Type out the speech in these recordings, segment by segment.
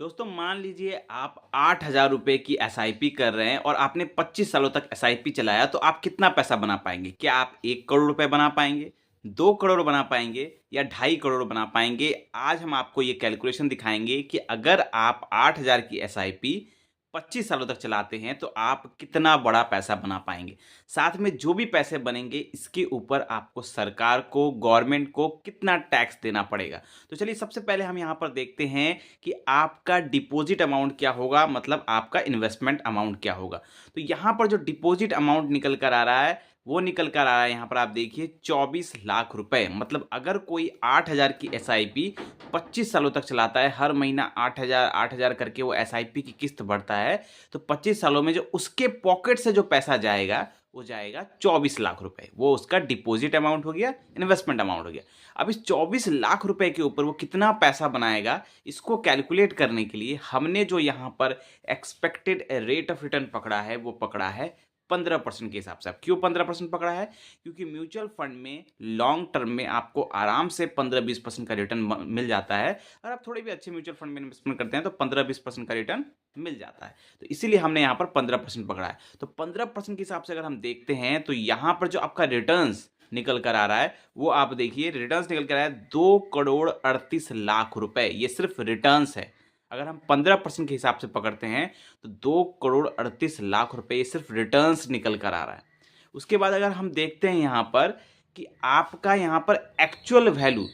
दोस्तों मान लीजिए आप 8,000 रुपये की एसआईपी कर रहे हैं और आपने 25 सालों तक एसआईपी चलाया तो आप कितना पैसा बना पाएंगे? क्या आप 1 करोड़ रुपए बना पाएंगे, 2 करोड़ बना पाएंगे या 2.5 करोड़ बना पाएंगे? आज हम आपको ये कैलकुलेशन दिखाएंगे कि अगर आप 8,000 की एसआईपी 25 सालों तक चलाते हैं तो आप कितना बड़ा पैसा बना पाएंगे। साथ में जो भी पैसे बनेंगे इसके ऊपर आपको सरकार को, गवर्नमेंट को कितना टैक्स देना पड़ेगा। तो चलिए सबसे पहले हम यहाँ पर देखते हैं कि आपका डिपॉजिट अमाउंट क्या होगा, मतलब आपका इन्वेस्टमेंट अमाउंट क्या होगा। तो यहाँ पर जो डिपॉजिट अमाउंट निकल कर आ रहा है वो निकल कर आ रहा है, यहाँ पर आप देखिए 24 लाख रुपए। मतलब अगर कोई 8,000 की एसआईपी 25 सालों तक चलाता है, हर महीना 8,000 करके वो एसआईपी की किस्त बढ़ता है, तो 25 सालों में जो उसके पॉकेट से जो पैसा जाएगा वो जाएगा 24 लाख रुपए। वो उसका डिपॉजिट अमाउंट हो गया, इन्वेस्टमेंट अमाउंट हो गया। अब इस 24 लाख रुपए के ऊपर वो कितना पैसा बनाएगा, इसको कैलकुलेट करने के लिए हमने जो यहाँ पर एक्सपेक्टेड रेट ऑफ रिटर्न पकड़ा है वो पकड़ा है 15% के हिसाब से। अब क्यों 15% पकड़ा है? क्योंकि म्यूचुअल फंड में लॉन्ग टर्म में आपको आराम से 15-20% का रिटर्न मिल जाता है। अगर आप थोड़े भी अच्छे म्यूचुअल फंड में इन्वेस्टमेंट करते हैं तो 15-20% का रिटर्न मिल जाता है। तो इसीलिए हमने यहाँ पर 15% पकड़ा है। तो 15% के हिसाब से अगर हम देखते हैं तो यहाँ पर जो आपका रिटर्न्स निकल कर आ रहा है वो आप देखिए, रिटर्न्स निकल कर आ रहा है 2 करोड़ 38 लाख रुपए। ये सिर्फ रिटर्न्स है। अगर हम 15% के हिसाब से पकड़ते हैं तो 2 करोड़ 38 लाख रुपए ये सिर्फ रिटर्न्स निकल कर आ रहा है। उसके बाद अगर हम देखते हैं यहाँ पर कि आपका यहाँ पर एक्चुअल वैल्यू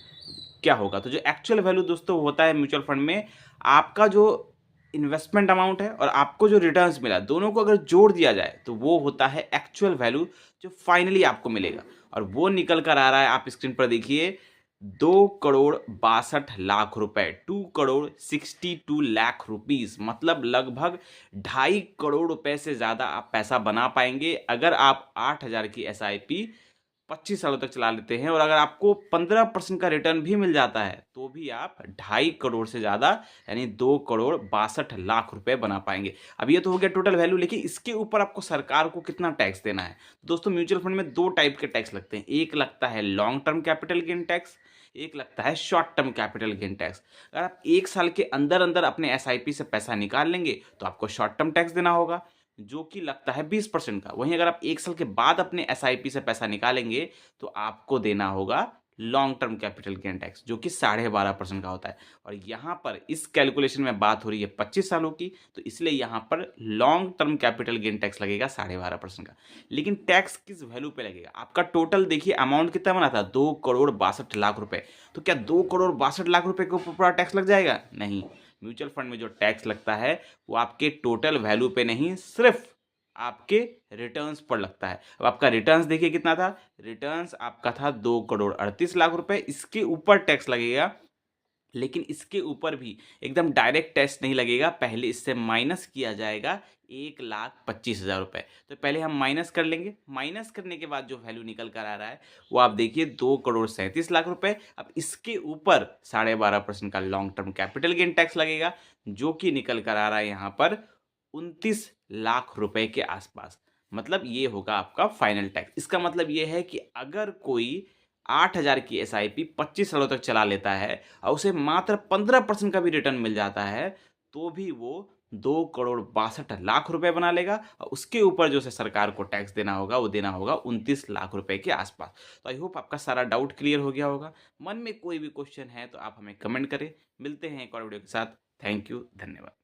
क्या होगा, तो जो एक्चुअल वैल्यू दोस्तों होता है म्यूचुअल फंड में, आपका जो इन्वेस्टमेंट अमाउंट है और आपको जो रिटर्न्स मिला दोनों को अगर जोड़ दिया जाए तो वो होता है एक्चुअल वैल्यू जो फाइनली आपको मिलेगा। और वो निकल कर आ रहा है, आप स्क्रीन पर देखिए, 2 करोड़ 62 लाख रुपए, 2 करोड़ 62 लाख रुपीज। मतलब लगभग 2.5 करोड़ रुपए से ज्यादा आप पैसा बना पाएंगे अगर आप 8,000 की एसआईपी 25 सालों तक चला लेते हैं। और अगर आपको 15% का रिटर्न भी मिल जाता है तो भी आप 2.5 करोड़ से ज़्यादा यानी 2 करोड़ 62 लाख रुपए बना पाएंगे। अब ये तो हो गया टोटल वैल्यू, लेकिन इसके ऊपर आपको सरकार को कितना टैक्स देना है। तो दोस्तों म्यूचुअल फंड में दो टाइप के टैक्स लगते हैं। एक लगता है long term capital gain tax, एक लगता है short term capital gain tax. अगर आप 1 साल के अंदर अंदर अपने एसआईपी से पैसा निकाल लेंगे तो आपको शॉर्ट टर्म टैक्स देना होगा जो कि लगता है 20% का। वहीं अगर आप 1 साल के बाद अपने एसआईपी से पैसा निकालेंगे तो आपको देना होगा long term capital gain tax जो कि 12.5% का होता है। और यहाँ पर इस कैलकुलेशन में बात हो रही है 25 सालों की, तो इसलिए यहाँ पर long term capital gain tax लगेगा 12.5% का। लेकिन टैक्स किस वैल्यू पे लगेगा? आपका टोटल देखिए अमाउंट कितना बना था, 2 करोड़ 62 लाख रुपए। तो क्या 2 करोड़ 62 लाख रुपए के ऊपर पूरा टैक्स लग जाएगा? नहीं। म्यूचुअल फंड में जो टैक्स लगता है वो आपके टोटल वैल्यू पे नहीं, सिर्फ आपके रिटर्न्स पर लगता है। अब आपका रिटर्न्स देखिए कितना था, रिटर्न्स आपका था 2 करोड़ 38 लाख रुपए। इसके ऊपर टैक्स लगेगा, लेकिन इसके ऊपर भी एकदम डायरेक्ट टैक्स नहीं लगेगा, पहले इससे माइनस किया जाएगा 1,25,000 रुपए। तो पहले हम माइनस कर लेंगे, माइनस करने के बाद जो वैल्यू निकल कर आ रहा है वो आप देखिए 2 करोड़ 37 लाख रुपए। अब इसके ऊपर 12.5% का long term capital gain tax लगेगा जो कि निकल कर आ रहा है यहाँ पर 29 लाख रुपए के आसपास। मतलब ये होगा आपका फाइनल टैक्स। इसका मतलब ये है कि अगर कोई 8,000 की एसआईपी 25 सालों तक चला लेता है और उसे मात्र 15% का भी रिटर्न मिल जाता है तो भी वो 2 करोड़ 62 लाख रुपए बना लेगा। और उसके ऊपर जो है सरकार को टैक्स देना होगा वो देना होगा 29 लाख रुपए के आसपास। तो आई होप आपका सारा डाउट क्लियर हो गया होगा। मन में कोई भी क्वेश्चन है तो आप हमें कमेंट करें। मिलते हैं एक और वीडियो के साथ। थैंक यू, धन्यवाद।